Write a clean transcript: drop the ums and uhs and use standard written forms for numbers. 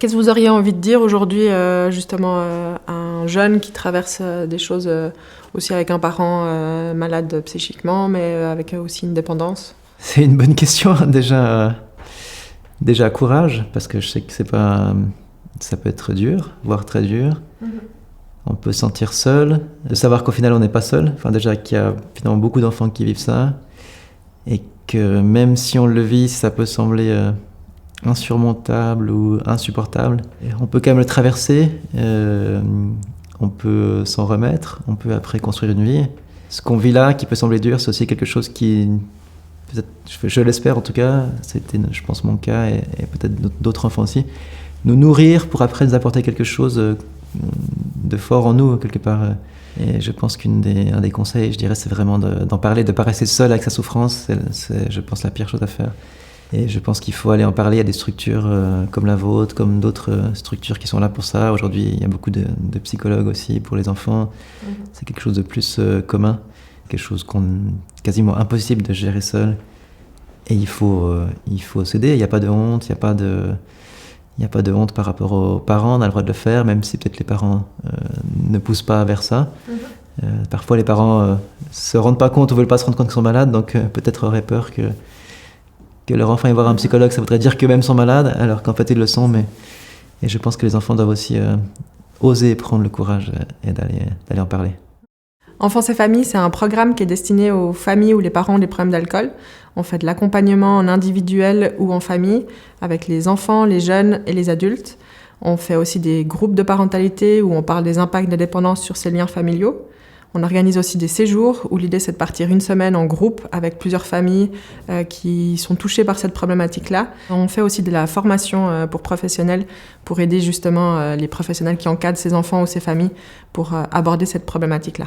Qu'est-ce que vous auriez envie de dire aujourd'hui, justement, à un jeune qui traverse des choses aussi avec un parent malade psychiquement, mais avec aussi une dépendance? C'est une bonne question. Déjà courage, parce que je sais que ça peut être dur, voire très dur. On peut se sentir seul, de savoir qu'au final on n'est pas seul. Enfin, déjà qu'il y a finalement beaucoup d'enfants qui vivent ça, et que même si on le vit, ça peut sembler insurmontable ou insupportable, et on peut quand même le traverser. On peut s'en remettre, on peut après construire une vie. Ce qu'on vit là, qui peut sembler dur, c'est aussi quelque chose qui, peut-être, je l'espère en tout cas, c'était je pense mon cas et peut-être d'autres enfants aussi, nous nourrir pour après nous apporter quelque chose de fort en nous quelque part. Et je pense un des conseils, je dirais, c'est vraiment d'en parler, de ne pas rester seul avec sa souffrance. C'est, je pense, la pire chose à faire. Et je pense qu'il faut aller en parler à des structures comme la vôtre, comme d'autres structures qui sont là pour ça. Aujourd'hui, il y a beaucoup de psychologues aussi pour les enfants. C'est quelque chose de plus commun, quelque chose quasiment impossible de gérer seul. Et il faut s'aider. Il n'y a pas de honte, il n'y a pas de honte par rapport aux parents. On a le droit de le faire, même si peut-être les parents ne poussent pas vers ça. Parfois, les parents se rendent pas compte ou veulent pas se rendre compte qu'ils sont malades, donc peut-être auraient peur que leur enfant aille voir un psychologue, ça voudrait dire qu'eux-mêmes sont malades, alors qu'en fait ils le sont. Et je pense que les enfants doivent aussi oser prendre le courage et d'aller en parler. Enfance et famille, c'est un programme qui est destiné aux familles où les parents ont des problèmes d'alcool. On fait de l'accompagnement en individuel ou en famille, avec les enfants, les jeunes et les adultes. On fait aussi des groupes de parentalité où on parle des impacts de la dépendance sur ces liens familiaux. On organise aussi des séjours où l'idée c'est de partir une semaine en groupe avec plusieurs familles qui sont touchées par cette problématique-là. On fait aussi de la formation pour professionnels pour aider justement les professionnels qui encadrent ces enfants ou ces familles pour aborder cette problématique-là.